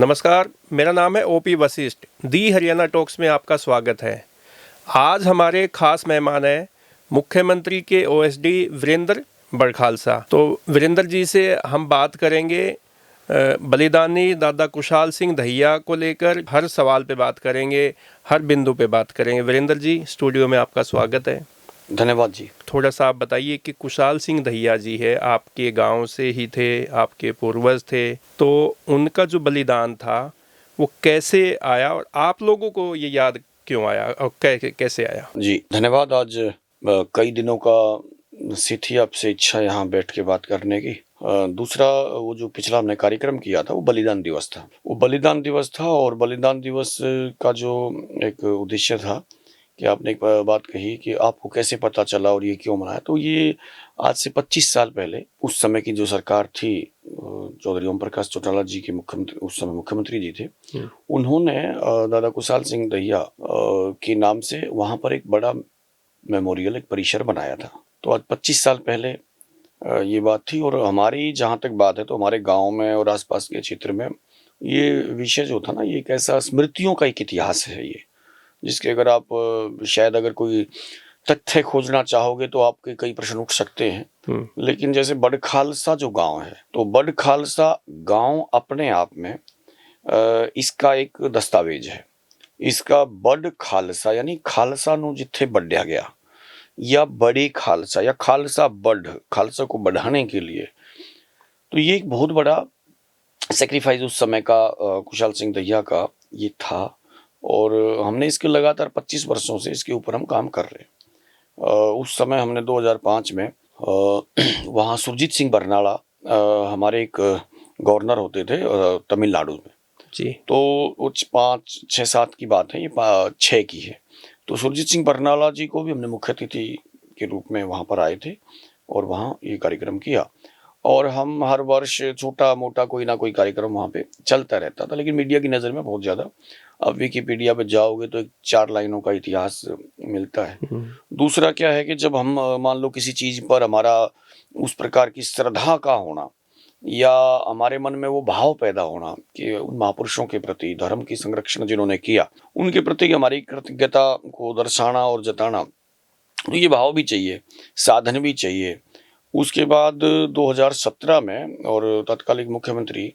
नमस्कार, मेरा नाम है ओपी वशिष्ठ। दी हरियाणा टॉक्स में आपका स्वागत है। आज हमारे खास मेहमान हैं मुख्यमंत्री के ओएसडी वीरेंद्र बड़खालसा। तो वीरेंद्र जी से हम बात करेंगे बलिदानी दादा कुशाल सिंह दहिया को लेकर। हर सवाल पे बात करेंगे, हर बिंदु पे बात करेंगे। वीरेंद्र जी, स्टूडियो में आपका स्वागत है। धन्यवाद जी। थोड़ा सा आप बताइए कि कुशाल सिंह दहिया जी है, आपके गांव से ही थे, आपके पूर्वज थे, तो उनका जो बलिदान था वो कैसे आया और आप लोगों को ये याद क्यों आया और कैसे आया? जी धन्यवाद। आज कई दिनों का सी थी आपसे इच्छा यहाँ बैठ के बात करने की। दूसरा, वो जो पिछला हमने कार्यक्रम किया था वो बलिदान दिवस था। वो बलिदान दिवस था और बलिदान दिवस का जो एक उद्देश्य था कि आपने एक बात कही कि आपको कैसे पता चला और ये क्यों मनाया। तो ये आज से 25 साल पहले उस समय की जो सरकार थी, चौधरी ओम प्रकाश चौटाला जी के मुख्यमंत्री, उस समय मुख्यमंत्री जी थे, उन्होंने दादा कुशाल सिंह दहिया के नाम से वहाँ पर एक बड़ा मेमोरियल, एक परिसर बनाया था। तो आज 25 साल पहले ये बात थी। और हमारी जहाँ तक बात है तो हमारे गांव में और आसपास के क्षेत्र में ये विषय जो था ना, ये एक ऐसा स्मृतियों का एक इतिहास है ये, जिसके अगर आप शायद अगर कोई तथ्य खोजना चाहोगे तो आपके कई प्रश्न उठ सकते हैं। लेकिन जैसे बड़खालसा जो गांव है, तो बड़खालसा गांव अपने आप में इसका एक दस्तावेज है। इसका बड़ खालसा यानी खालसा नु जिथे बढ़या गया, या बड़े खालसा या खालसा बढ़, खालसा को बढ़ाने के लिए। तो ये एक बहुत बड़ा सेक्रीफाइस उस समय का कुशाल सिंह दहिया का ये था। और हमने इसके लगातार 25 वर्षों से इसके ऊपर हम काम कर रहे हैं। उस समय हमने 2005 में वहाँ सुरजीत सिंह बरनाला हमारे एक गवर्नर होते थे तमिलनाडु में जी। तो वो 5, 6, 7 की बात है, ये 6 की है। तो सुरजीत सिंह बरनाला जी को भी हमने मुख्य अतिथि के रूप में वहाँ पर आए थे और वहाँ ये कार्यक्रम किया। और हम हर वर्ष छोटा मोटा कोई ना कोई कार्यक्रम वहाँ पे चलता रहता था, लेकिन मीडिया की नज़र में बहुत ज़्यादा। अब विकिपीडिया पे जाओगे तो एक 4 लाइनों का इतिहास मिलता है। दूसरा क्या है कि जब हम मान लो किसी चीज़ पर हमारा उस प्रकार की श्रद्धा का होना या हमारे मन में वो भाव पैदा होना कि उन महापुरुषों के प्रति, धर्म की संरक्षण जिन्होंने किया, उनके प्रति हमारी कृतज्ञता को दर्शाना और जताना, तो ये भाव भी चाहिए, साधन भी चाहिए। उसके बाद 2017 में और तत्कालीन मुख्यमंत्री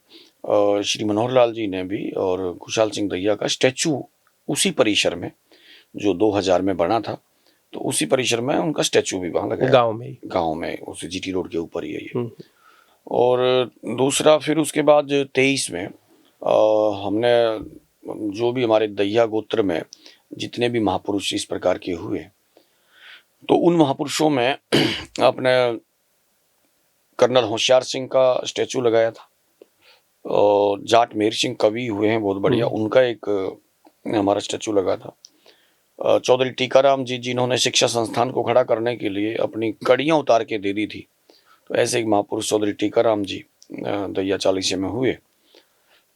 श्री मनोहर लाल जी ने भी और कुशाल सिंह दहिया का स्टैचू उसी परिसर में, जो 2000 में बना था, तो उसी परिसर में उनका स्टैचू भी वहाँ लगाया, गाँव में उसी जीटी रोड के ऊपर ही है ये। और दूसरा, फिर उसके बाद 23 में हमने जो भी हमारे दहिया गोत्र में जितने भी महापुरुष इस प्रकार के हुए, तो उन महापुरुषों में अपने कर्नल होशियार सिंह का स्टैचू लगाया था। और जाट मेहर सिंह कवि हुए हैं बहुत बढ़िया, उनका एक हमारा स्टैचू लगा था। चौधरी टीकाराम जी जिन्होंने शिक्षा संस्थान को खड़ा करने के लिए अपनी कड़ियाँ उतार के दे दी थी, तो ऐसे एक महापुरुष चौधरी टीकाराम जी दहिया चालीसे में हुए,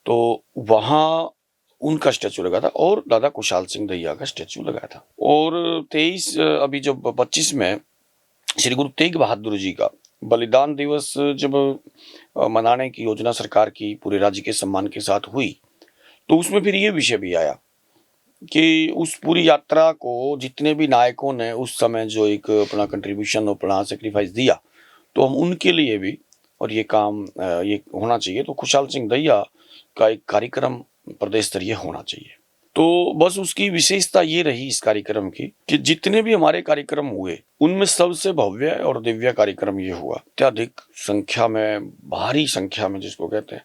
तो वहाँ उनका स्टैचू लगा था। और दादा कुशाल सिंह दहिया का स्टैचू लगा था। और 23 अभी जब 25 में श्री गुरु तेग बहादुर जी का बलिदान दिवस जब मनाने की योजना सरकार की पूरे राज्य के सम्मान के साथ हुई, तो उसमें फिर ये विषय भी आया कि उस पूरी यात्रा को जितने भी नायकों ने उस समय जो एक अपना कंट्रीब्यूशन और अपना सेक्रीफाइस दिया, तो हम उनके लिए भी और ये काम ये होना चाहिए। तो कुशाल सिंह दहिया का एक कार्यक्रम प्रदेश स्तरीय होना चाहिए। तो बस उसकी विशेषता ये रही इस कार्यक्रम की कि जितने भी हमारे कार्यक्रम हुए उनमें सबसे भव्य और दिव्य कार्यक्रम ये हुआ। अत्यधिक संख्या में, भारी संख्या में जिसको कहते हैं,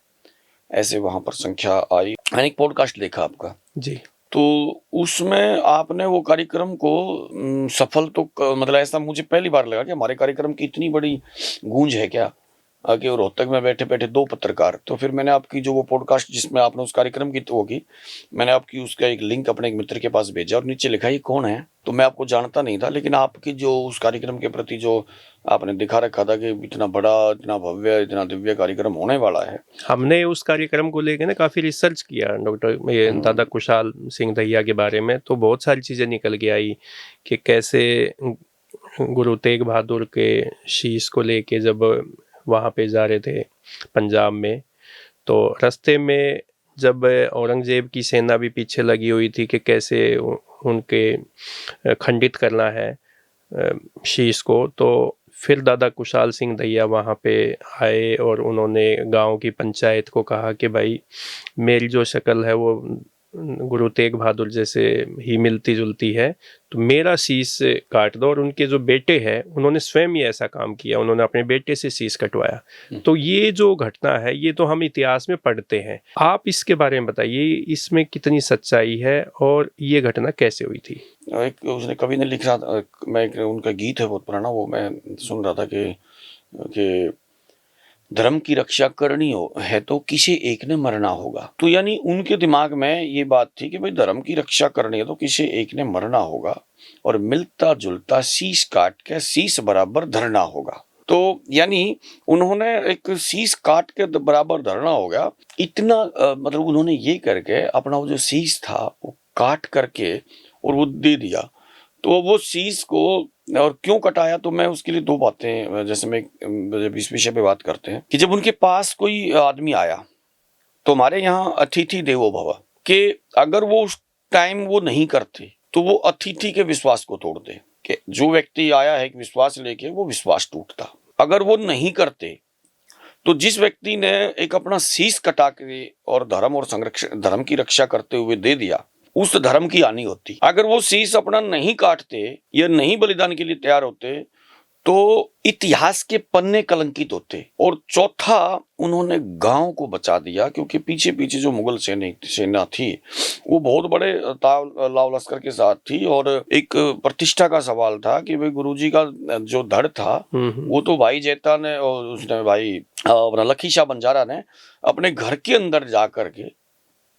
ऐसे वहां पर संख्या आई। मैंने एक पॉडकास्ट देखा आपका जी, तो उसमें आपने वो कार्यक्रम को सफल तो मतलब ऐसा मुझे पहली बार लगा कि हमारे कार्यक्रम की इतनी बड़ी गूंज है क्या, कि रोहतक में बैठे बैठे 2 पत्रकार। तो फिर मैंने आपकी जो वो पॉडकास्ट जिसमें आपने उस कार्यक्रम की वो की, मैंने आपकी उसका एक लिंक अपने एक मित्र के पास भेजा और नीचे लिखा ये कौन है। तो मैं आपको जानता नहीं था, लेकिन आपकी जो उस कार्यक्रम के प्रति जो आपने दिखा रखा था कि इतना बड़ा, इतना भव्य, इतना दिव्य कार्यक्रम होने वाला है। हमने उस कार्यक्रम को लेकर ना काफ़ी रिसर्च किया डॉक्टर दादा कुशाल सिंह दहिया के बारे में, तो बहुत सारी चीज़ें निकल के आई कि कैसे गुरु तेग बहादुर के शीश को लेके जब वहाँ पे जा रहे थे पंजाब में, तो रास्ते में जब औरंगजेब की सेना भी पीछे लगी हुई थी कि कैसे उनके खंडित करना है शीश को, तो फिर दादा कुशाल सिंह दैया वहाँ पे आए और उन्होंने गांव की पंचायत को कहा कि भाई मेरी जो शक्ल है वो गुरु तेग बहादुर जैसे ही मिलती जुलती है, तो मेरा शीश काट दो। और उनके जो बेटे हैं उन्होंने स्वयं ही ऐसा काम किया, उन्होंने अपने बेटे से शीश कटवाया। तो ये जो घटना है ये तो हम इतिहास में पढ़ते हैं, आप इसके बारे में बताइए, इसमें कितनी सच्चाई है और ये घटना कैसे हुई थी? एक उसने कवि ने लिखा था, उनका गीत है बहुत पुराना, वो मैं सुन रहा था कि धर्म की रक्षा करनी हो है तो किसी एक ने मरना होगा। तो यानी उनके दिमाग में ये बात थी कि भाई धर्म की रक्षा करनी है तो किसी एक ने मरना होगा और मिलता जुलता शीश काट के शीश बराबर धरना होगा। तो यानी उन्होंने एक शीश काट के बराबर धरना होगा, इतना मतलब उन्होंने ये करके अपना वो जो शीश था वो काट करके और वो दे दिया। तो वो शीश को और क्यों कटाया, तो मैं उसके लिए दो बातें, जैसे मैं जब इस विषय पे बात करते हैं कि जब उनके पास कोई आदमी आया तो हमारे यहाँ अतिथि देवो भव, कि अगर वो उस टाइम वो नहीं करते तो वो अतिथि के विश्वास को तोड़ दे, कि जो व्यक्ति आया है विश्वास लेके वो विश्वास टूटता। अगर वो नहीं करते तो जिस व्यक्ति ने एक अपना शीश कटा के और धर्म की रक्षा करते हुए दे दिया, उस धर्म की हानि होती। अगर वो शीश अपना नहीं काटते या नहीं बलिदान के लिए तैयार होते तो इतिहास के पन्ने कलंकित होते। और चौथा, उन्होंने गांव को बचा दिया, क्योंकि पीछे पीछे जो मुगल सेना थी वो बहुत बड़े लाव लश्कर के साथ थी और एक प्रतिष्ठा का सवाल था कि भाई गुरुजी का जो धड़ था वो तो भाई जेता ने और उसने भाई अपना लखी शाह बंजारा ने अपने घर के अंदर जा करके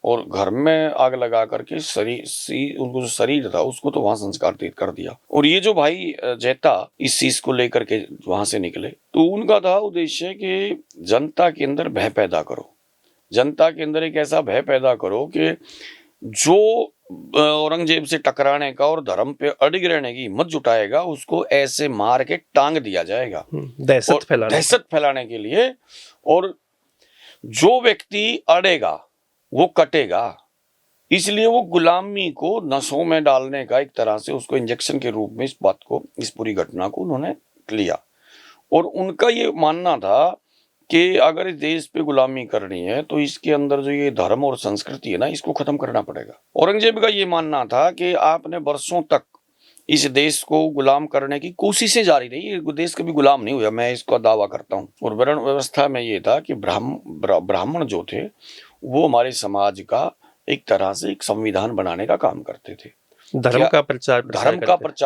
और घर में आग लगा करके उनको जो शरीर था उसको तो वहां संस्कार कर दिया। और ये जो भाई जेता इस चीज को लेकर के वहां से निकले तो उनका था उद्देश्य कि जनता के अंदर भय पैदा करो, जनता के अंदर एक ऐसा भय पैदा करो कि जो औरंगजेब से टकराने का और धर्म पे अड़िग रहने की हिम्मत जुटाएगा उसको ऐसे मार के टांग दिया जाएगा, दहशत फैलाने के लिए। और जो व्यक्ति अड़ेगा वो कटेगा, इसलिए वो गुलामी को नसों में डालने का एक तरह से उसको इंजेक्शन के रूप में इस पूरी घटना को उन्होंने लिया। और उनका ये मानना था कि अगर इस देश पे गुलामी करनी है तो इसके अंदर जो ये धर्म और संस्कृति है ना, इसको खत्म करना पड़ेगा। औरंगजेब का ये मानना था कि आपने वर्षों तक इस देश को गुलाम करने की कोशिशें जारी रही, ये देश कभी गुलाम नहीं हुआ, मैं इसका दावा करता हूँ। और वर्ण व्यवस्था में ये था कि ब्राह्मण जो थे वो हमारे समाज का एक तरह से एक संविधान बनाने का काम करते थे, धर्म का प्रचार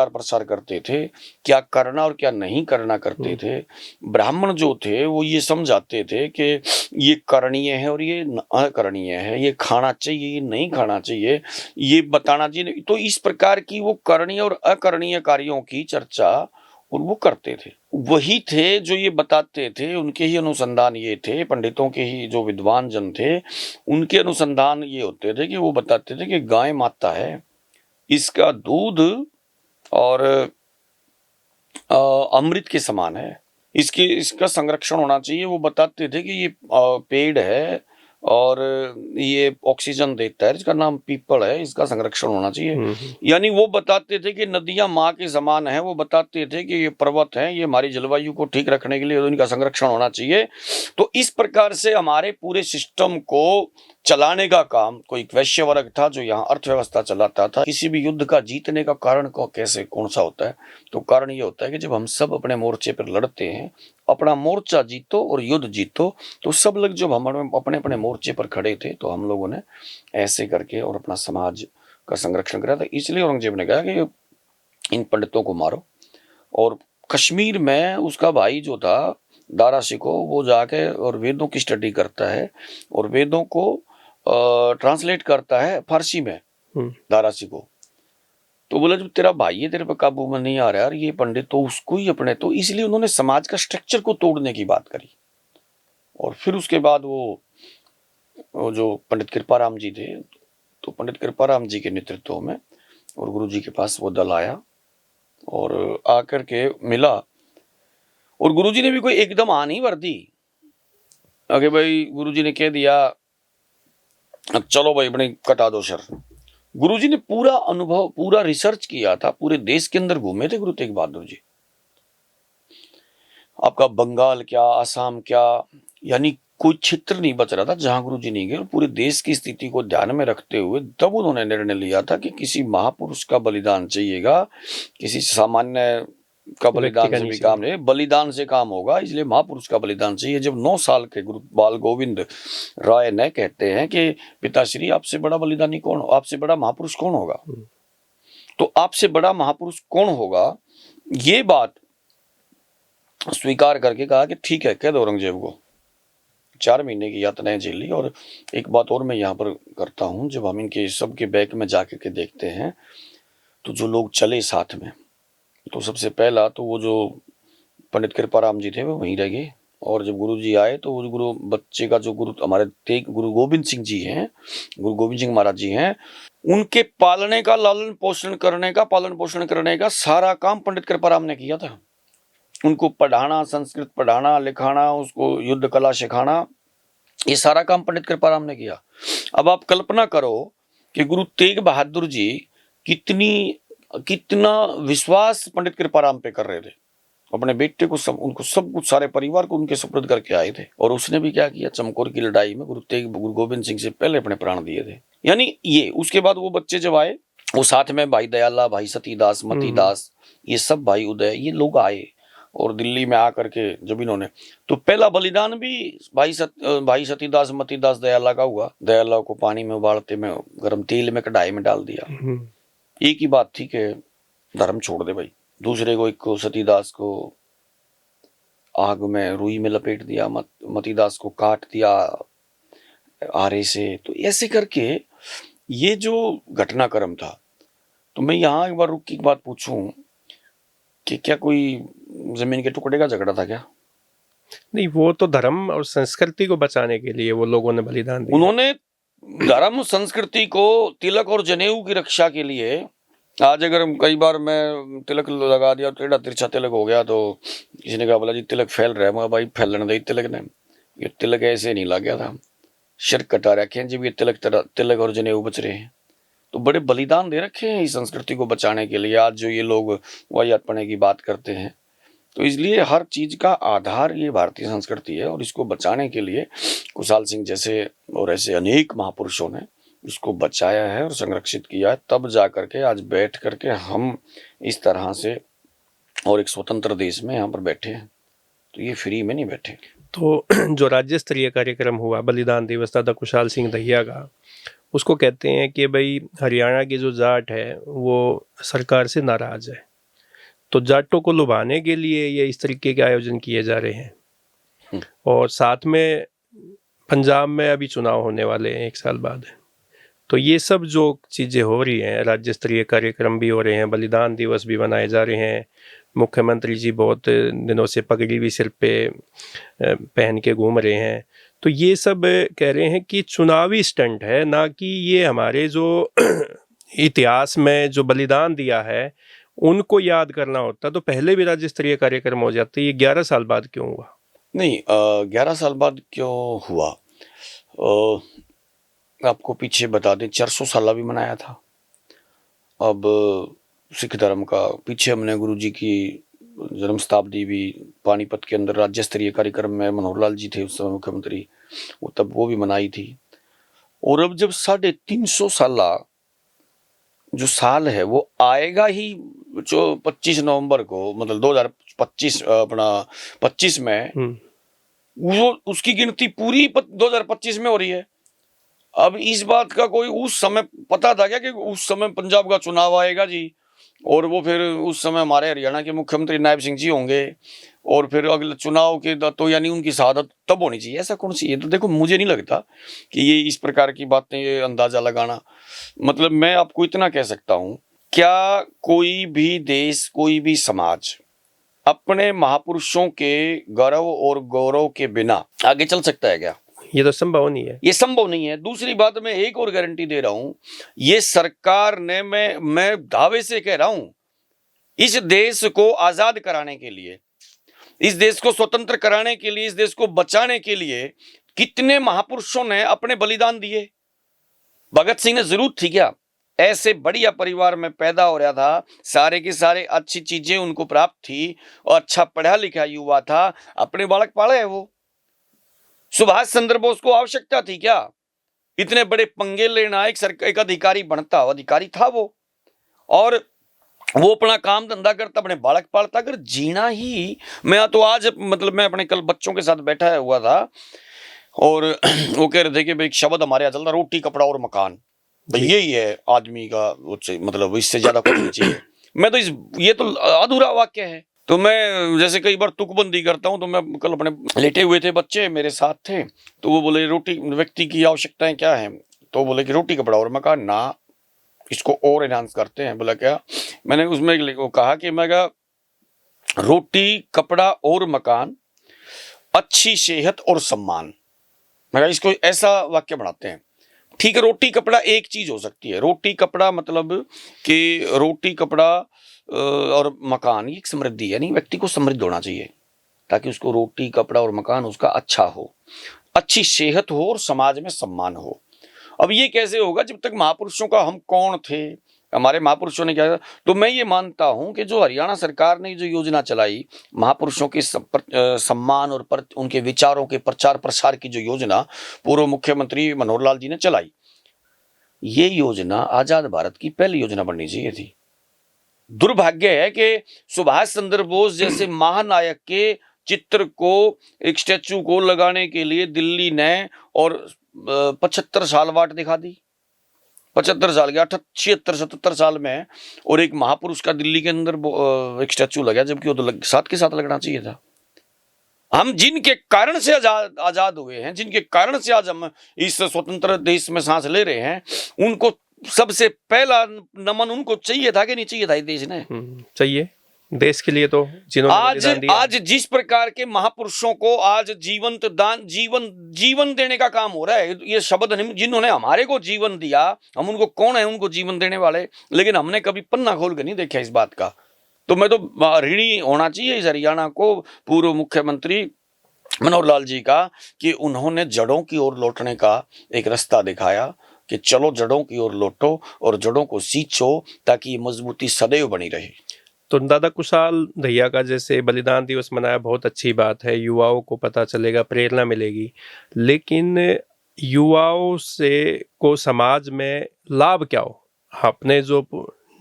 प्रसार करते थे, क्या करना और क्या नहीं करना करते थे। ब्राह्मण जो थे वो ये समझाते थे कि ये करणीय है और ये अकरणीय है, ये खाना चाहिए ये नहीं खाना चाहिए, ये बताना चाहिए। तो इस प्रकार की वो करणीय और अकरणीय कार्यों की चर्चा और वो करते थे। वही थे जो ये बताते थे, उनके ही अनुसंधान ये थे, पंडितों के ही जो विद्वान जन थे उनके अनुसंधान ये होते थे कि वो बताते थे कि गाय माता है, इसका दूध और अमृत के समान है, इसका संरक्षण होना चाहिए। वो बताते थे कि ये पेड़ है और ये ऑक्सीजन देता है, इसका नाम पीपल है, इसका संरक्षण होना चाहिए। यानी वो बताते थे कि नदियां माँ के समान है, वो बताते थे कि ये पर्वत है, ये हमारी जलवायु को ठीक रखने के लिए इनका संरक्षण होना चाहिए। तो इस प्रकार से हमारे पूरे सिस्टम को चलाने का काम कोई वैश्य वर्ग था जो यहाँ अर्थव्यवस्था चलाता था। किसी भी युद्ध का जीतने का कारण कौन सा होता है, तो कारण ये होता है कि जब हम सब अपने मोर्चे पर लड़ते हैं, अपना मोर्चा जीतो और युद्ध जीतो। तो सब लोग जब हम अपने अपने मोर्चे पर खड़े थे तो हम लोगों ने ऐसे करके और अपना समाज का संरक्षण करा था। इसलिए औरंगजेब ने कहा कि इन पंडितों को मारो। और कश्मीर में उसका भाई जो था दारा शिकोह, वो जाके और वेदों की स्टडी करता है और वेदों को ट्रांसलेट करता है फारसी में, दारा शिकोह। तो बोला जब तेरा भाई है तेरे पे काबू में नहीं आ रहा यार, ये पंडित तो उसको ही अपने, तो इसलिए उन्होंने समाज का स्ट्रक्चर को तोड़ने की बात करी। और फिर उसके बाद वो जो पंडित कृपाराम जी थे, तो पंडित कृपाराम जी के नेतृत्व में और गुरु जी के पास वो दल आया और आकर के मिला। और गुरु जी ने भी कोई एकदम नहीं भर दी। अगे भाई गुरु जी ने कह दिया अब चलो भाई अपने कटा दो सर। गुरुजी ने पूरा अनुभव, पूरा रिसर्च किया था, पूरे देश के अंदर घूमे थे गुरु तेग बहादुर जी। आपका बंगाल क्या, आसाम क्या, यानी कोई क्षेत्र नहीं बच रहा था जहां गुरुजी नहीं गए। और पूरे देश की स्थिति को ध्यान में रखते हुए तब उन्होंने निर्णय लिया था कि किसी महापुरुष का बलिदान चाहिएगा, किसी सामान्य का बलिदान से भी काम नहीं, बलिदान से काम होगा, इसलिए महापुरुष का बलिदान चाहिए। जब 9 साल के गुरु बाल गोविंद राय ने कहते हैं कि पिताश्री आपसे बड़ा बलिदानी कौन, आपसे बड़ा महापुरुष कौन होगा, तो आपसे बड़ा महापुरुष कौन होगा, ये बात स्वीकार करके कहा कि ठीक है, कह दो औरंगजेब को। 4 महीने की यातनाएं झेली। और एक बात और मैं यहाँ पर करता हूँ, जब हम इनके सबके बैक में जाकर के देखते हैं तो जो लोग चले साथ में, तो सबसे पहला तो वो जो पंडित कृपाराम जी थे वो वहीं रह गए। और जब गुरु जी आए तो वो गुरु बच्चे का जो गुरु हमारे तेग गुरु गोविंद सिंह जी हैं, गुरु गोविंद सिंह महाराज जी हैं, उनके पालने का, लालन पोषण करने का, पालन पोषण करने का सारा काम पंडित कृपाराम ने किया था। उनको पढ़ाना, संस्कृत पढ़ाना, लिखाना, उसको युद्ध कला सिखाना, ये सारा काम पंडित कृपाराम ने किया। अब आप कल्पना करो कि गुरु तेग बहादुर जी कितना विश्वास पंडित कृपाराम पे कर रहे थे। अपने बेटे को उनको सब कुछ, सारे परिवार को उनके सुपुर्द करके आए थे। और उसने भी क्या किया, चमकौर की लड़ाई में गुरु गोविंद सिंह से पहले अपने प्राण दिए थे। यानी ये उसके बाद वो बच्चे जब आए, वो साथ में भाई दयाला, भाई सतीदास, मतीदास, ये सब भाई उदय, ये लोग आए। और दिल्ली में आकर के जब इन्होंने, तो पहला बलिदान भी भाई सतीदास, मतीदास, दयाला का हुआ। दयाला को पानी में उबालते में, गर्म तेल में, कढ़ाई में डाल दिया। एक ही बात थी कि धर्म छोड़ दे भाई। दूसरे को, एक को, सतीदास को आग में, रुई में लपेट दिया, मतीदास को काट दिया आरे से। तो ऐसे करके ये जो घटनाक्रम था। तो मैं यहाँ एक बार रुक की बात पूछूं कि क्या कोई जमीन के टुकड़े का झगड़ा था क्या? नहीं, वो तो धर्म और संस्कृति को बचाने के लिए वो लोगों ने बलिदान दिया। उन्होंने धर्म संस्कृति को, तिलक और जनेऊ की रक्षा के लिए, आज अगर कई बार मैं तिलक लगा दिया, टेढ़ा तिरछा तिलक हो गया, तो किसी ने कहा बोला जी तिलक फैल रहा है। मैं भाई फैलने दे तिलक ने, ये तिलक ऐसे नहीं लग गया था, सिर कटा रखे हैं जब ये तिलक और जनेऊ बच रहे हैं। तो बड़े बलिदान दे रखे हैं इस संस्कृति को बचाने के लिए। आज जो ये लोग वाहियातपने की बात करते हैं, तो इसलिए हर चीज का आधार ये भारतीय संस्कृति है। और इसको बचाने के लिए कुशाल सिंह जैसे और ऐसे अनेक महापुरुषों ने इसको बचाया है और संरक्षित किया है। तब जा करके आज बैठ करके हम इस तरह से और एक स्वतंत्र देश में यहाँ पर बैठे हैं। तो ये फ्री में नहीं बैठे। तो जो राज्य स्तरीय कार्यक्रम हुआ बलिदान दिवस दादा कुशाल सिंह दहिया का, उसको कहते हैं कि भाई हरियाणा की जो जाट है वो सरकार से नाराज है, तो जाटों को लुभाने के लिए ये इस तरीके के आयोजन किए जा रहे हैं। और साथ में पंजाब में अभी चुनाव होने वाले हैं 1 साल बाद। तो ये सब जो चीज़ें हो रही हैं, राज्य स्तरीय कार्यक्रम भी हो रहे हैं, बलिदान दिवस भी मनाए जा रहे हैं, मुख्यमंत्री जी बहुत दिनों से पगड़ी भी सिर पे पहन के घूम रहे हैं। तो ये सब कह रहे हैं कि चुनावी स्टंट है, ना कि ये हमारे जो इतिहास में जो बलिदान दिया है उनको याद करना होता तो पहले भी राज्य स्तरीय कार्यक्रम हो जाते। ये 11 साल बाद क्यों हुआ? नहीं, 11 साल बाद क्यों हुआ, आपको पीछे बता दें, 400 साल भी मनाया था। अब सिख धर्म का पीछे हमने गुरु जी की जन्म शताब्दी भी पानीपत के अंदर राज्य स्तरीय कार्यक्रम में, मनोहर लाल जी थे उस समय मुख्यमंत्री, वो तब वो भी मनाई थी। और अब जब 350 साल जो साल है वो आएगा ही, जो 25 नवंबर को, मतलब 2025 अपना 25 में, वो उसकी गिनती पूरी 2025 में हो रही है। अब इस बात का कोई उस समय पता था क्या कि उस समय पंजाब का चुनाव आएगा जी, और वो फिर उस समय हमारे हरियाणा के मुख्यमंत्री नायब सिंह जी होंगे, और फिर अगले चुनाव के तो यानी उनकी शहादत तब होनी चाहिए, ऐसा कौन सी है? तो देखो, मुझे नहीं लगता कि ये इस प्रकार की बातें, ये अंदाजा लगाना, मतलब मैं आपको इतना कह सकता हूं, क्या कोई भी देश, कोई भी समाज अपने महापुरुषों के गर्व और गौरव के बिना आगे चल सकता है क्या? ये तो संभव नहीं है। ये संभव नहीं है। दूसरी बात, मैं एक और गारंटी दे रहा हूं, ये सरकार ने, मैं दावे से कह रहा हूं, इस देश को आजाद कराने के लिए, इस देश को स्वतंत्र कराने के लिए, इस देश को बचाने के लिए कितने महापुरुषों ने अपने बलिदान दिए। भगत सिंह ने जरूरत थी क्या? ऐसे बढ़िया परिवार में पैदा हो रहा था, सारे के सारे अच्छी चीजें उनको प्राप्त थी और अच्छा पढ़ा लिखा युवा था, अपने बालक पाले है वो। सुभाष चंद्र बोस को आवश्यकता थी क्या इतने बड़े पंगे लेना? एक अधिकारी बनता, अधिकारी था वो, और वो अपना काम धंधा करता, अपने बालक पालता। अगर जीना ही, मैं तो आज मतलब मैं अपने कल बच्चों के साथ बैठा हुआ था और वो कह रहे थे कि भाई एक शब्द हमारे यहाँ चलता, रोटी कपड़ा और मकान, भाई जी। यही है आदमी का, मतलब इससे ज्यादा कुछ नहीं चाहिए। मैं तो ये तो अधूरा वाक्य है। तो मैं जैसे कई बार तुकबंदी करता हूं, तो मैं कल अपने लेटे हुए थे, बच्चे मेरे साथ थे, तो वो बोले रोटी व्यक्ति की आवश्यकताएं क्या है? तो बोले कि रोटी कपड़ा और मकान। ना, इसको और एनहांस करते हैं। बोला क्या? मैंने उसमें वो कहा कि मैं रोटी कपड़ा और मकान, अच्छी सेहत और सम्मान। मैं इसको ऐसा वाक्य बनाते हैं। ठीक है, रोटी कपड़ा एक चीज हो सकती है। रोटी कपड़ा मतलब कि रोटी कपड़ा और मकान, ये समृद्धि, यानी व्यक्ति को समृद्ध होना चाहिए ताकि उसको रोटी कपड़ा और मकान उसका अच्छा हो, अच्छी सेहत हो और समाज में सम्मान हो। अब ये कैसे होगा जब तक महापुरुषों का, हम कौन थे, हमारे महापुरुषों ने क्या किया? तो मैं ये मानता हूं कि जो हरियाणा सरकार ने जो योजना चलाई, महापुरुषों के सम्मान और उनके विचारों के प्रचार प्रसार की जो योजना पूर्व मुख्यमंत्री मनोहर लाल जी ने चलाई, ये योजना आजाद भारत की पहली योजना बननी चाहिए थी। दुर्भाग्य है कि सुभाष चंद्र बोस जैसे महानायक के चित्र को, एक स्टैचू को लगाने के लिए दिल्ली ने और 75 साल वाट दिखा दी। 75 साल के 76 77 साल में, और एक महापुरुष का दिल्ली के अंदर एक स्टैचू लगा, जबकि वो तो साथ के साथ लगना चाहिए था। हम जिनके कारण से आजाद हुए हैं, जिनके कारण से आज हम इस स्वतंत्र देश में सांस ले रहे हैं, उनको सबसे पहला नमन उनको चाहिए था कि नहीं चाहिए था? इस देश ने चाहिए देश के लिए, तो जिन्होंने बलिदान दिया। आज जिस प्रकार के महापुरुषों को आज जीवन देने का काम हो रहा है, ये शब्द जिन्होंने हमारे को जीवन दिया, हम उनको कौन है उनको जीवन देने वाले? लेकिन हमने कभी पन्ना खोल के नहीं देखा इस बात का। तो मैं तो ऋणी होना चाहिए इस हरियाणा को, पूर्व मुख्यमंत्री मनोहर लाल जी का, कि उन्होंने जड़ों की ओर लौटने का एक रास्ता दिखाया कि चलो जड़ों की ओर लौटो और जड़ों को सींचो ताकि ये मजबूती सदैव बनी रहे। तो दादा कुशाल दहिया का जैसे बलिदान दिवस मनाया, बहुत अच्छी बात है, युवाओं को पता चलेगा, प्रेरणा मिलेगी। लेकिन युवाओं से को समाज में लाभ क्या हो? आपने जो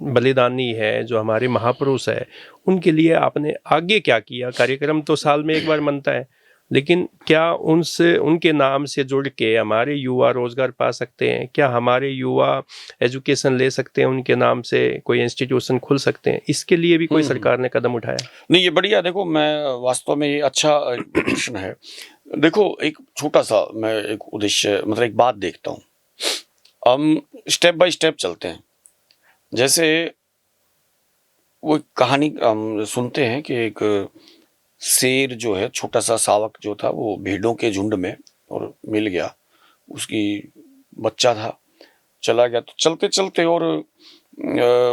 बलिदानी है, जो हमारे महापुरुष है, उनके लिए आपने आगे क्या किया? कार्यक्रम तो साल में एक बार बनता है, लेकिन क्या उनसे, उनके नाम से जुड़ के हमारे युवा रोजगार पा सकते हैं? क्या हमारे युवा एजुकेशन ले सकते हैं? उनके नाम से कोई इंस्टीट्यूशन खुल सकते हैं? इसके लिए भी कोई सरकार ने कदम उठाया? नहीं, ये बढ़िया। देखो, मैं वास्तव में ये अच्छा प्रश्न है। देखो, एक छोटा सा मैं एक उद्देश्य, मतलब एक बात देखता हूँ। हम स्टेप बाय स्टेप चलते हैं। जैसे वो कहानी हम सुनते हैं कि एक शेर जो है, छोटा सा शावक जो था, वो भेड़ों के झुंड में और मिल गया, उसकी बच्चा था, चला गया। तो चलते चलते और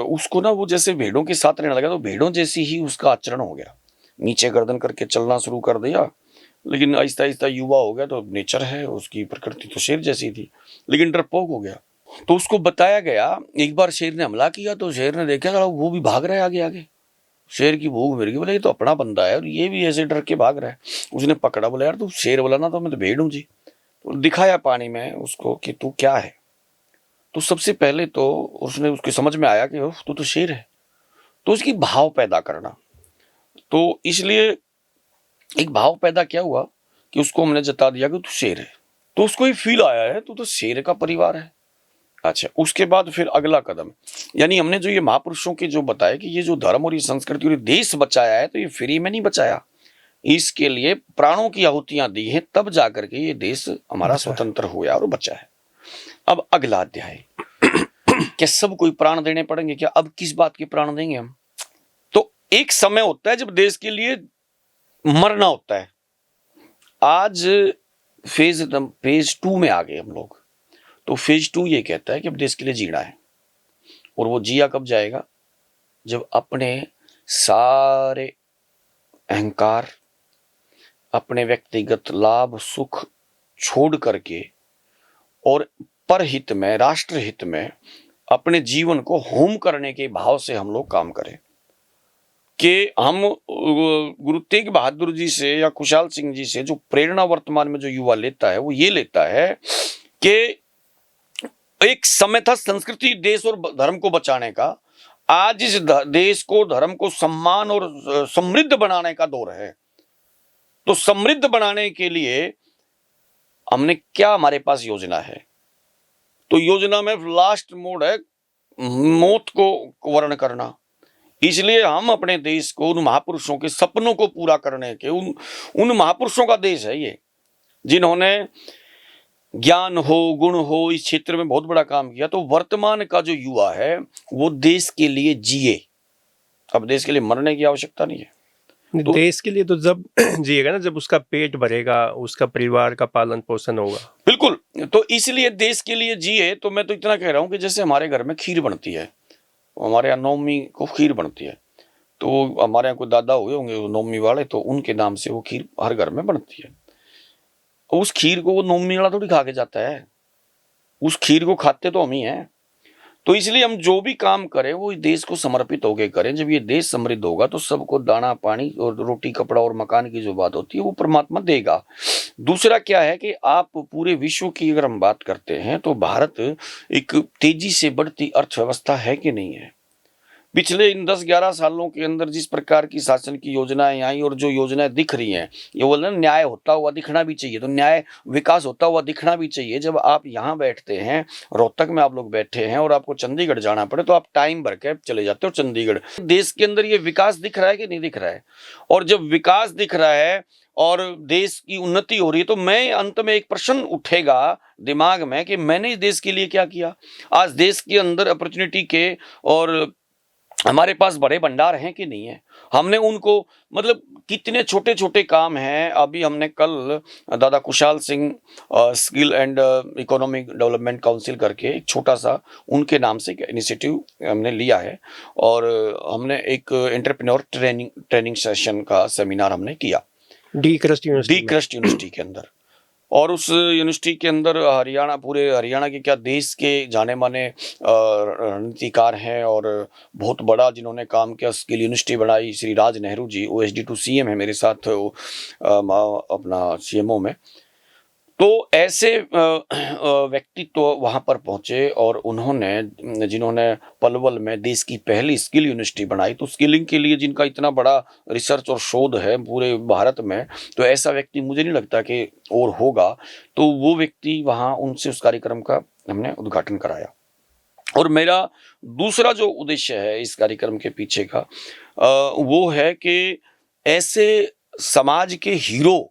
उसको ना, वो जैसे भेड़ों के साथ रहने लगा तो भेड़ों जैसी ही उसका आचरण हो गया, नीचे गर्दन करके चलना शुरू कर दिया। लेकिन आहिस्ता आहिस्ता युवा हो गया, तो नेचर है उसकी, प्रकृति तो शेर जैसी थी, लेकिन डरपोक हो गया। तो उसको बताया गया, एक बार शेर ने हमला किया तो शेर ने देखा वो भी भाग रहा है आगे आगे, शेर की भूख मिल गई। बोले ये तो अपना बंदा है और ये भी ऐसे डर के भाग रहा है। उसने पकड़ा, बोला यार तू शेर बोला ना, तो मैं तो भेड़ हूं जी। तो दिखाया पानी में उसको कि तू क्या है। तो सबसे पहले तो उसने, उसके समझ में आया कि तू तो शेर है। तो उसकी भाव पैदा करना, तो इसलिए एक भाव पैदा क्या हुआ कि उसको हमने जता दिया कि तू शेर है। तो उसको ये फील आया है तू तो शेर का परिवार है। अच्छा, उसके बाद फिर अगला कदम, यानी हमने जो ये महापुरुषों के जो बताया कि ये जो धर्म और ये संस्कृति और ये देश बचाया है, तो ये फ्री में नहीं बचाया, इसके लिए प्राणों की आहुतियां दी हैं, तब जाकर के ये देश हमारा स्वतंत्र हुआ और बचा है। अब अगला अध्याय, क्या सब कोई प्राण देने पड़ेंगे क्या? अब किस बात के प्राण देंगे हम? तो एक समय होता है जब देश के लिए मरना होता है। आज फेज 2 में आ गए हम लोग। तो फेज 2 ये कहता है कि अब देश के लिए जीना है, और वो जिया कब जाएगा? जब अपने सारे अहंकार, अपने व्यक्तिगत लाभ सुख छोड़ करके और परहित में, राष्ट्र हित में अपने जीवन को होम करने के भाव से हम लोग काम करें कि हम गुरु तेग बहादुर जी से या खुशहाल सिंह जी से जो प्रेरणा वर्तमान में जो युवा लेता है वो ये लेता है कि एक समय था संस्कृति, देश और धर्म को बचाने का। आज इस देश को, धर्म को सम्मान और समृद्ध बनाने का दौर है। तो समृद्ध बनाने के लिए हमने क्या, हमारे पास योजना है। तो योजना में लास्ट मोड है मौत को वर्ण करना। इसलिए हम अपने देश को, उन महापुरुषों के सपनों को पूरा करने के, उन महापुरुषों का देश है ये, जिन्होंने ज्ञान हो, गुण हो, इस क्षेत्र में बहुत बड़ा काम किया। तो वर्तमान का जो युवा है वो देश के लिए जिए। अब देश के लिए मरने की आवश्यकता नहीं है। तो देश के लिए तो जब जिएगा ना, जब उसका पेट भरेगा, उसका परिवार का पालन पोषण होगा। बिल्कुल। तो इसलिए देश के लिए जिए। तो मैं तो इतना कह रहा हूं कि जैसे हमारे घर में खीर बनती है, हमारे यहाँ नवमी को खीर बनती है, तो हमारे यहाँ कोई दादा हुए होंगे नवमी वाले, तो उनके नाम से वो खीर हर घर में बनती है। उस खीर को वो नवमी वाला थोड़ी खा के जाता है, उस खीर को खाते तो हम ही हैं। तो इसलिए हम जो भी काम करें वो देश को समर्पित होकर करें। जब ये देश समृद्ध होगा तो सबको दाना पानी और रोटी कपड़ा और मकान की जो बात होती है वो परमात्मा देगा। दूसरा क्या है कि आप पूरे विश्व की अगर हम बात करते हैं तो भारत एक तेजी से बढ़ती अर्थव्यवस्था है कि नहीं है। पिछले इन 10-11 सालों के अंदर जिस प्रकार की शासन की योजनाएं आई और जो योजनाएं दिख रही हैं, ये बोल रहे हैं न्याय होता हुआ दिखना भी चाहिए। तो न्याय, विकास होता हुआ दिखना भी चाहिए। जब आप यहाँ बैठते हैं, रोहतक में आप लोग बैठे हैं और आपको चंडीगढ़ जाना पड़े तो आप टाइम भर के चले जाते हो चंडीगढ़। देश के अंदर ये विकास दिख रहा है कि नहीं दिख रहा है? और जब विकास दिख रहा है और देश की उन्नति हो रही है तो मैं अंत में एक प्रश्न उठेगा दिमाग में कि मैंने इस देश के लिए क्या किया। आज देश के अंदर अपॉर्चुनिटी के और हमारे पास बड़े भंडार हैं कि नहीं है? हमने उनको, मतलब कितने छोटे छोटे काम हैं। अभी हमने कल दादा खुशहाल Singh skill and economic development council करके एक छोटा सा उनके नाम से इनिशिएटिव हमने लिया है और हमने एक एंटरप्रेन्योर ट्रेनिंग सेशन का सेमिनार हमने किया डी क्रस्ट यूनिवर्सिटी के अंदर। और उस यूनिवर्सिटी के अंदर हरियाणा, पूरे हरियाणा के क्या देश के जाने माने रणनीतिकार हैं और बहुत बड़ा जिन्होंने काम किया, स्किल यूनिवर्सिटी बनाई। Shri Raj Nehru ji OSD to CM है मेरे साथ अपना CMO में। तो ऐसे व्यक्तित्व तो वहाँ पर पहुँचे और उन्होंने, जिन्होंने पलवल में देश की पहली स्किल यूनिवर्सिटी बनाई। तो स्किलिंग के लिए जिनका इतना बड़ा रिसर्च और शोध है पूरे भारत में, तो ऐसा व्यक्ति मुझे नहीं लगता कि और होगा। तो वो व्यक्ति वहाँ, उनसे उस कार्यक्रम का हमने उद्घाटन कराया। और मेरा दूसरा जो उद्देश्य है इस कार्यक्रम के पीछे का वो है कि ऐसे समाज के हीरो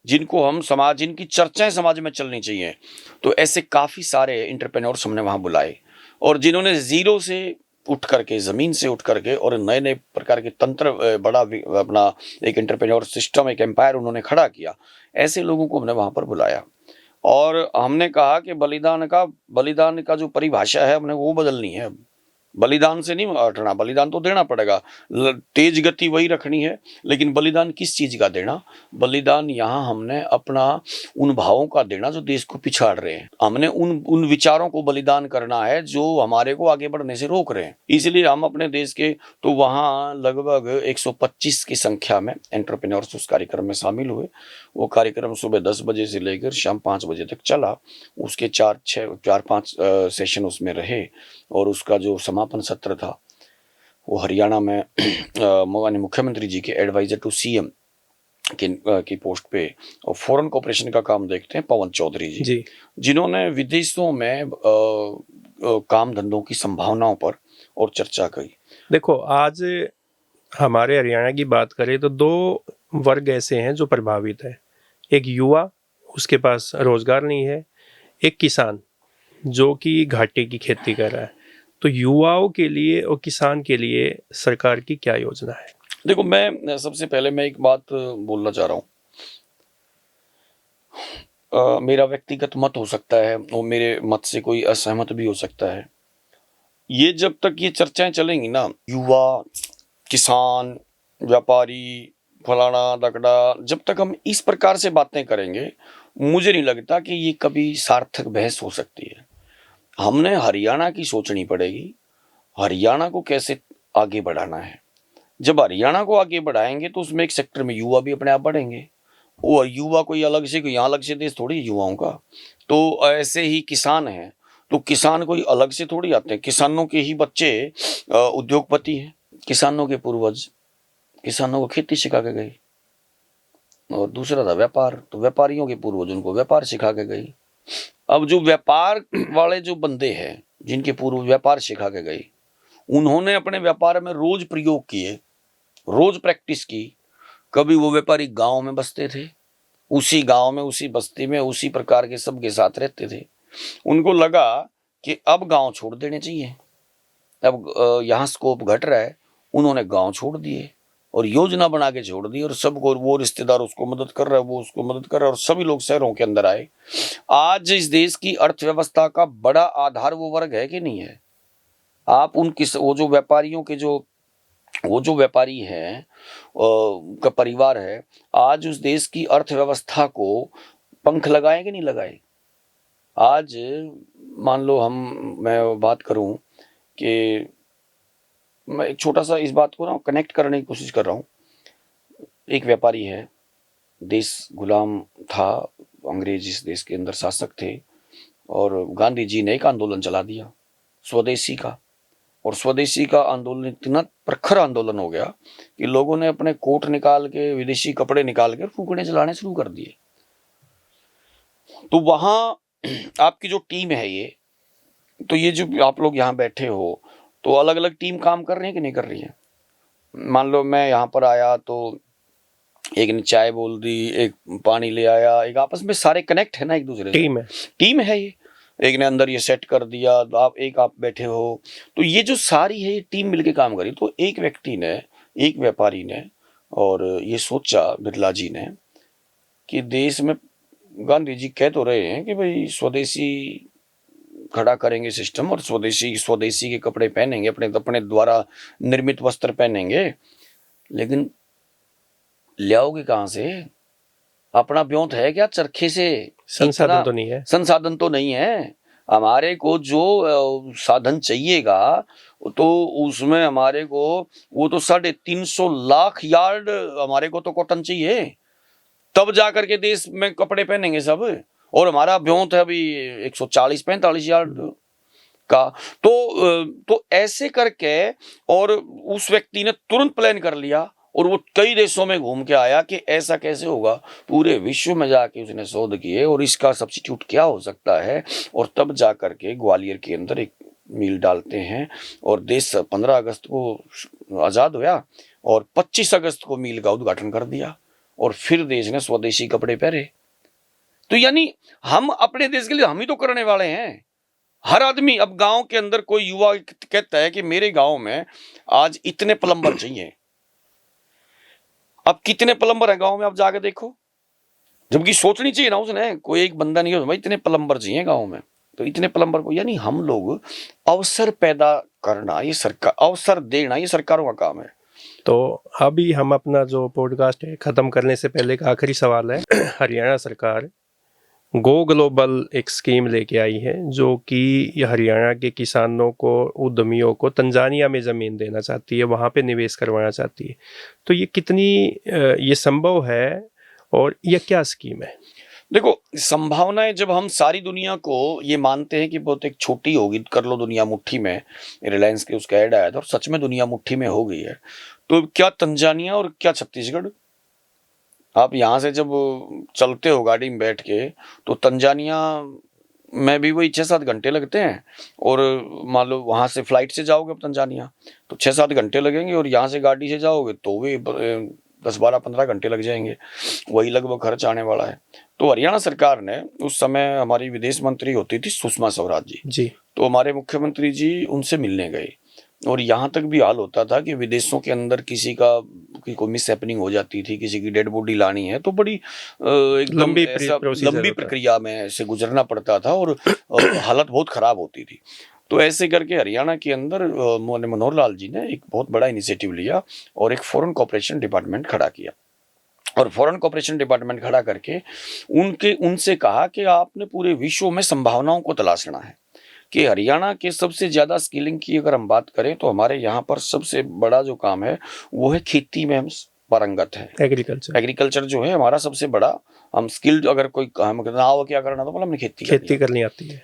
जिनको हम समाज, जिनकी चर्चाएं समाज में चलनी चाहिए, तो ऐसे काफ़ी सारे एंटरप्रेन्योर्स हमने वहाँ बुलाए और जिन्होंने ज़ीरो से उठ करके, ज़मीन से उठ करके और नए नए प्रकार के तंत्र, बड़ा अपना एक एंटरप्रेन्योर सिस्टम, एक एम्पायर उन्होंने खड़ा किया। ऐसे लोगों को हमने वहाँ पर बुलाया और हमने कहा कि बलिदान का जो परिभाषा है हमने वो बदलनी है। बलिदान से नहीं हटना, बलिदान तो देना पड़ेगा, तेज गति वही रखनी है, लेकिन बलिदान किस चीज़ का देना? बलिदान यहाँ हमने अपना उन भावों का देना जो देश को पिछाड़ रहे हैं। हमने उन विचारों को बलिदान करना है जो हमारे को आगे बढ़ने से रोक रहे हैं। इसलिए हम अपने देश के, तो वहाँ लगभग 125 की संख्या में एंटरप्रेन्योर्स उस कार्यक्रम में शामिल हुए। वो कार्यक्रम सुबह 10 बजे से लेकर शाम 5 बजे तक चला। उसके 4-5 सेशन उसमें रहे और उसका जो समापन सत्र था वो हरियाणा में माननीय मुख्यमंत्री जी के एडवाइजर टू CM की पोस्ट पे और फॉरेन कॉर्पोरेशन का काम देखते हैं पवन चौधरी जी, जिन्होंने विदेशों में काम धंधों की संभावनाओं पर और चर्चा की। देखो, आज हमारे हरियाणा की बात करें तो 2 वर्ग ऐसे हैं जो प्रभावित है। एक युवा, उसके पास रोजगार नहीं है, एक किसान जो कि घाटे की खेती कर रहा है। तो युवाओं के लिए और किसान के लिए सरकार की क्या योजना है? देखो, मैं सबसे पहले मैं एक बात बोलना चाह रहा हूँ। मेरा व्यक्तिगत मत हो सकता है और मेरे मत से कोई असहमत भी हो सकता है। ये जब तक ये चर्चाएं चलेंगी ना, युवा, किसान, व्यापारी, फलाना दकड़ा, जब तक हम इस प्रकार से बातें करेंगे, मुझे नहीं लगता कि ये कभी सार्थक बहस हो सकती है। हमने हरियाणा की सोचनी पड़ेगी, हरियाणा को कैसे आगे बढ़ाना है। जब हरियाणा को आगे बढ़ाएंगे तो उसमें एक सेक्टर में युवा भी अपने आप बढ़ेंगे, और युवा कोई अलग से, कोई यहाँ अलग से देश थोड़ी युवाओं का। तो ऐसे ही किसान हैं, तो किसान कोई अलग से थोड़ी आते हैं, किसानों के ही बच्चे उद्योगपति हैं। किसानों के पूर्वज किसानों को खेती सिखा के गए, और दूसरा था व्यापार, तो व्यापारियों के पूर्वज उनको व्यापार सिखा के गए। अब जो व्यापार वाले जो बंदे हैं, जिनके पूर्व व्यापार सिखा के गए, उन्होंने अपने व्यापार में रोज प्रयोग किए, रोज प्रैक्टिस की। कभी वो व्यापारी गांव में बसते थे, उसी गांव में, उसी बस्ती में, उसी प्रकार के सबके साथ रहते थे। उनको लगा कि अब गांव छोड़ देने चाहिए, अब यहाँ स्कोप घट रहा है। उन्होंने गांव छोड़ दिए और योजना बना के छोड़ दी, और सबको, वो रिश्तेदार उसको मदद कर रहा है, वो उसको मदद कर रहा है, और सभी लोग शहरों के अंदर आए। आज इस देश की अर्थव्यवस्था का बड़ा आधार वो वर्ग है कि नहीं है? आप उन किस वो जो व्यापारियों के वो जो व्यापारी हैं का परिवार है, आज उस देश की अर्थव्यवस्था को पंख लगाए कि नहीं लगाए? आज मान लो मैं बात करूं कि मैं एक छोटा सा इस बात को ना कनेक्ट करने की कोशिश कर रहा हूँ। एक व्यापारी है, देश गुलाम था, अंग्रेज इस देश के अंदर शासक थे, और गांधी जी ने एक आंदोलन चला दिया स्वदेशी का। और स्वदेशी का आंदोलन इतना प्रखर आंदोलन हो गया कि लोगों ने अपने कोट निकाल के, विदेशी कपड़े निकाल के फूकने जलाने शुरू कर दिए। तो वहां आपकी जो टीम है तो ये जो आप लोग यहाँ बैठे हो, तो अलग अलग टीम काम कर रही है कि नहीं कर रही है? मान लो मैं यहाँ पर आया तो एक ने चाय बोल दी, एक पानी ले आया, एक आपस में सारे कनेक्ट है ना एक दूसरे से, टीम है ये। एक ने अंदर ये सेट कर दिया, आप बैठे हो, तो ये जो सारी है ये टीम मिलके काम करी। तो एक व्यक्ति ने, एक व्यापारी ने, और ये सोचा बिरला जी ने कि देश में गांधी जी कह तो रहे हैं कि भाई स्वदेशी खड़ा करेंगे सिस्टम, और स्वदेशी के कपड़े पहनेंगे, अपने द्वारा निर्मित वस्त्र पहनेंगे, लेकिन लाओगे कहाँ से? अपना ब्योंत है क्या चरखे से? संसाधन तो नहीं है, संसाधन तो नहीं है। हमारे को जो साधन चाहिएगा, तो उसमें हमारे को वो तो 350 लाख यार्ड हमारे को तो कॉटन चाहिए, तब जाकर के देश में कपड़े पहनेंगे सब। और हमारा ब्योंत है अभी 140-45 यार्ड का। तो ऐसे करके, और उस व्यक्ति ने तुरंत प्लान कर लिया, और वो कई देशों में घूम के आया कि ऐसा कैसे होगा। पूरे विश्व में जाके उसने शोध किए, और इसका सब्स्टिट्यूट क्या हो सकता है, और तब जाकर के ग्वालियर के अंदर एक मिल डालते हैं, और देश 15 अगस्त को आज़ाद हुआ, और 25 अगस्त को मिल का उद्घाटन कर दिया, और फिर देश ने स्वदेशी कपड़े पहने। तो यानी हम अपने देश के लिए हम ही तो करने वाले हैं। हर आदमी, अब गांव के अंदर कोई युवा कहता है कि मेरे गांव में आज इतने प्लम्बर चाहिए, अब कितने प्लम्बर है गांव में, आप जाके देखो। जबकि सोचनी चाहिए ना उसने, कोई एक बंदा नहीं हो भाई इतने प्लम्बर चाहिए गांव में, तो इतने प्लम्बर को, यानी हम लोग अवसर पैदा करना, ये सरकार, अवसर देना ये सरकारों का काम है। तो अभी हम अपना जो पॉडकास्ट है खत्म करने से पहले का आखिरी सवाल है, हरियाणा सरकार गो ग्लोबल एक स्कीम लेके आई है, जो कि हरियाणा के किसानों को, उद्यमियों को तंजानिया में ज़मीन देना चाहती है, वहाँ पे निवेश करवाना चाहती है। तो ये कितनी ये संभव है, और ये क्या स्कीम है? देखो, संभावनाएं जब हम सारी दुनिया को ये मानते हैं कि बहुत एक छोटी होगी, कर लो दुनिया मुट्ठी में, रिलायंस के उसका ऐड आया था, और सच में दुनिया मुट्ठी में हो गई है। तो क्या तंजानिया और क्या छत्तीसगढ़? आप यहाँ से जब चलते हो गाड़ी में बैठ के, तो तंजानिया में भी वही 6-7 घंटे लगते हैं, और मान लो वहाँ से फ्लाइट से जाओगे अब तंजानिया तो 6-7 घंटे लगेंगे, और यहाँ से गाड़ी से जाओगे तो भी 10-12-15 घंटे लग जाएंगे, वही लगभग खर्च आने वाला है। तो हरियाणा सरकार ने, उस समय हमारी विदेश मंत्री होती थी सुषमा स्वराज जी, तो हमारे मुख्यमंत्री जी उनसे मिलने गए, और यहाँ तक भी हाल होता था कि विदेशों के अंदर किसी कोई मिस हैपनिंग हो जाती थी, किसी की डेड बॉडी लानी है, तो बड़ी एकदम लंबी प्रक्रिया में से गुजरना पड़ता था, और हालत बहुत खराब होती थी। तो ऐसे करके हरियाणा के अंदर मनोहर लाल जी ने एक बहुत बड़ा इनिशिएटिव लिया, और एक फॉरेन कोऑपरेशन डिपार्टमेंट खड़ा किया, और फॉरेन कोऑपरेशन डिपार्टमेंट खड़ा करके उनसे कहा कि आपने पूरे विश्व में संभावनाओं को तलाशना है, कि हरियाणा के सबसे ज़्यादा स्किलिंग की अगर हम बात करें तो हमारे यहाँ पर सबसे बड़ा जो काम है वो है खेती में हम पारंगत है। एग्रीकल्चर जो है हमारा सबसे बड़ा, हम स्किल्ड अगर कोई काम करना हो क्या करना तो मतलब हमने खेती करनी आती है।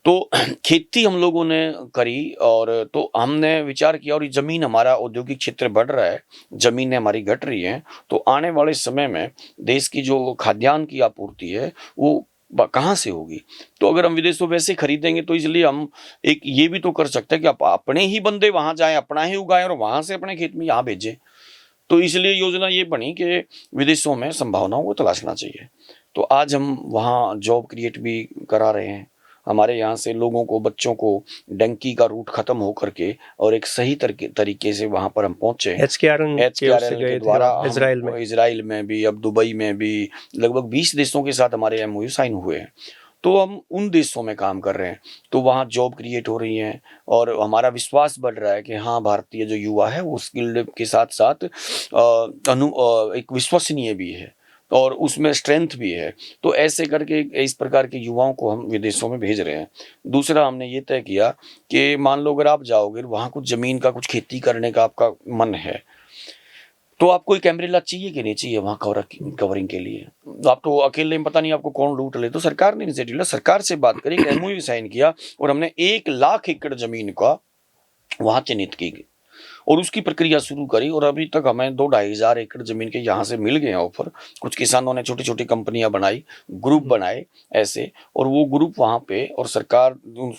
तो खेती हम लोगों ने करी, और तो हमने विचार किया, और ये ज़मीन हमारा औद्योगिक क्षेत्र बढ़ रहा है, ज़मीनें हमारी घट रही हैं, तो आने वाले समय में देश की जो खाद्यान्न की आपूर्ति है वो कहाँ से होगी। तो अगर हम विदेशों वैसे खरीदेंगे तो इसलिए हम एक ये भी तो कर सकते हैं कि अपने ही बंदे वहाँ जाएं, अपना ही उगाएं और वहाँ से अपने खेत में यहाँ भेजें। तो इसलिए योजना ये बनी कि विदेशों में संभावनाओं को तलाशना चाहिए। तो आज हम वहाँ जॉब क्रिएट भी करा रहे हैं। हमारे यहाँ से लोगों को, बच्चों को डंकी का रूट खत्म हो करके और एक सही तरीके से वहाँ पर हम पहुँचे। HKRN के द्वारा इजराइल में भी, अब दुबई में भी लगभग 20 देशों के साथ हमारे MOU साइन हुए हैं। तो हम उन देशों में काम कर रहे हैं, तो वहाँ जॉब क्रिएट हो रही हैं और हमारा विश्वास बढ़ रहा है कि हाँ, भारतीय जो युवा है वो स्किल्ड के साथ साथ एक विश्वसनीय भी है और उसमें स्ट्रेंथ भी है। तो ऐसे करके इस प्रकार के युवाओं को हम विदेशों में भेज रहे हैं। दूसरा, हमने ये तय किया कि मान लो अगर आप जाओगे वहाँ कुछ ज़मीन का कुछ खेती करने का आपका मन है, तो आपको एक एम्ब्रेला चाहिए कि नहीं चाहिए वहाँ कवरिंग के लिए। आप तो अकेले में पता नहीं आपको कौन लूट ले। तो सरकार ने इनिशिएटिव लिया, सरकार से बात करी, एक MOU साइन किया और हमने 1 लाख एकड़ जमीन का वहाँ चिन्हित की और उसकी प्रक्रिया शुरू करी। और अभी तक हमें 2-2.5 हज़ार एकड़ जमीन के यहाँ से मिल गए हैं ऑफर। कुछ किसानों ने छोटी छोटी कंपनियां बनाई, ग्रुप बनाए ऐसे, और वो ग्रुप वहाँ पे और सरकार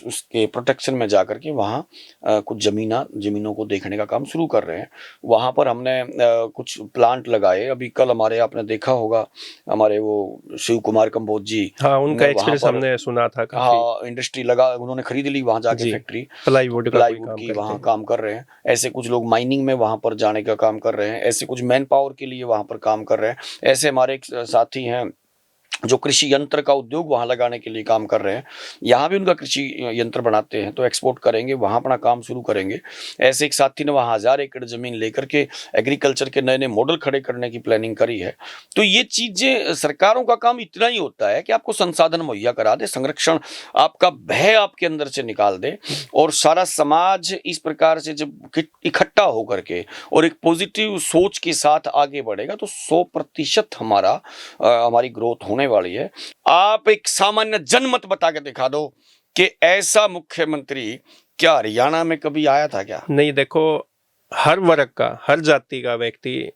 उसके प्रोटेक्शन में जा करके वहाँ कुछ जमीनों को देखने का काम शुरू कर रहे हैं। वहाँ पर हमने कुछ प्लांट लगाए। अभी कल हमारे, आपने देखा होगा, हमारे वो शिव कुमार कंबोज जी, हाँ, उनका एक्सपीरियंस हमने सुना था काफी। हाँ, इंडस्ट्री लगा, उन्होंने खरीद ली वहाँ जाके फैक्ट्री, प्लाईवुड की वहाँ काम कर रहे हैं। ऐसे कुछ लोग माइनिंग में वहाँ पर जाने का काम कर रहे हैं, ऐसे कुछ मैन पावर के लिए वहाँ पर काम कर रहे हैं। ऐसे हमारे एक साथी हैं जो कृषि यंत्र का उद्योग वहाँ लगाने के लिए काम कर रहे हैं। यहाँ भी उनका कृषि यंत्र बनाते हैं तो एक्सपोर्ट करेंगे, वहाँ अपना काम शुरू करेंगे। ऐसे एक साथी ने वहाँ 1000 एकड़ ज़मीन लेकर के एग्रीकल्चर के नए नए मॉडल खड़े करने की प्लानिंग करी है। तो ये चीज़ें, सरकारों का काम इतना ही होता है कि आपको संसाधन मुहैया करा दे, संरक्षण, आपका भय आपके अंदर से निकाल दे, और सारा समाज इस प्रकार से जब इकट्ठा होकर के और एक पॉजिटिव सोच के साथ आगे बढ़ेगा तो 100% हमारी ग्रोथ होने वाली है। आप एक सामान्य जनमत बता के दिखा दो कि ऐसा मुख्यमंत्री क्या हरियाणा में कभी आया था क्या? नहीं, देखो, हर वर्ग का, हर जाति का व्यक्ति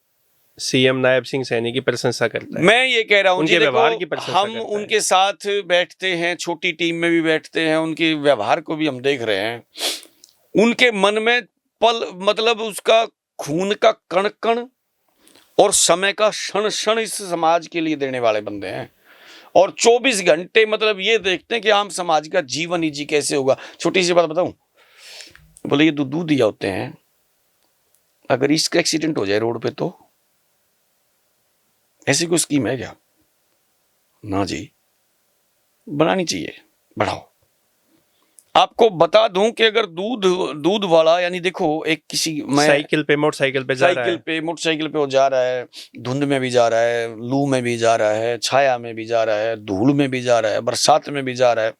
CM नायब सिंह सैनी की प्रशंसा करता है। मैं ये कह रहा हूँ, उनके व्यवहार की प्रशंसा हम उनके साथ बैठते हैं, छोटी टीम में भी बैठते हैं, उनके व्यवहार को भी हम देख रहे हैं। उनके मन में मतलब उसका खून का कण कण और समय का क्षण क्षण इस समाज के लिए देने वाले बंदे हैं, और 24 घंटे मतलब ये देखते हैं कि आम समाज का जीवन ही जी कैसे होगा। छोटी सी बात बताऊं, बोले ये दूध दिया होते हैं, अगर इसका एक्सीडेंट हो जाए रोड पे तो ऐसी कोई स्कीम है क्या? ना जी, बनानी चाहिए, बढ़ाओ। आपको बता दूं कि अगर दूध वाला, यानी देखो, एक किसी साइकिल पे मोटरसाइकिल पे वो जा रहा है, धुंध में भी जा रहा है, लू में भी जा रहा है, छाया में भी जा रहा है, धूल में भी जा रहा है, बरसात में भी जा रहा है,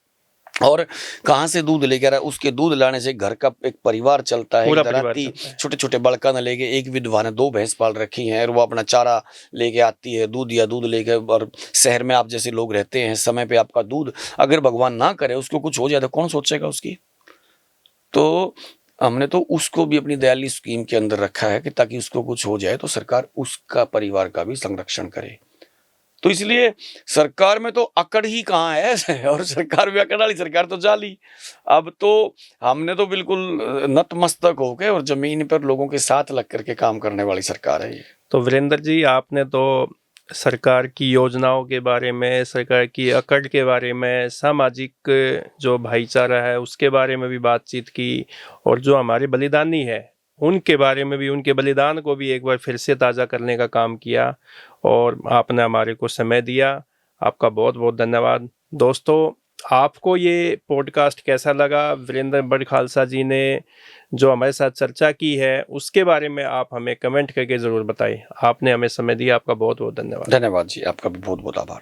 और कहाँ से दूध लेकर आया? उसके दूध लाने से घर का एक परिवार चलता है। छोटे छोटे बड़का न लेके, एक विधवा ने 2 भैंस पाल रखी हैं और वो अपना चारा लेके आती है, दूध लेके। और शहर में आप जैसे लोग रहते हैं, समय पे आपका दूध अगर भगवान ना करे उसको कुछ हो जाए तो कौन सोचेगा उसकी? तो हमने तो उसको भी अपनी दयाली स्कीम के अंदर रखा है कि ताकि उसको कुछ हो जाए तो सरकार उसका परिवार का भी संरक्षण करे। तो इसलिए सरकार में तो अकड़ ही कहाँ है और सरकार भी अकड़ वाली, सरकार तो जाली। अब तो हमने तो बिल्कुल नतमस्तक होके और जमीन पर लोगों के साथ लग करके काम करने वाली सरकार है ये। तो वीरेंद्र जी, आपने तो सरकार की योजनाओं के बारे में, सरकार की अकड़ के बारे में, सामाजिक जो भाईचारा है उसके बारे में भी बातचीत की, और जो हमारे बलिदानी है उनके बारे में भी, उनके बलिदान को भी एक बार फिर से ताज़ा करने का काम किया, और आपने हमारे को समय दिया। आपका बहुत बहुत धन्यवाद। दोस्तों, आपको ये पॉडकास्ट कैसा लगा? वीरेंद्र बड़खालसा जी ने जो हमारे साथ चर्चा की है उसके बारे में आप हमें कमेंट करके ज़रूर बताएं। आपने हमें समय दिया, आपका बहुत बहुत धन्यवाद। धन्यवाद जी, आपका भी बहुत बहुत आभार।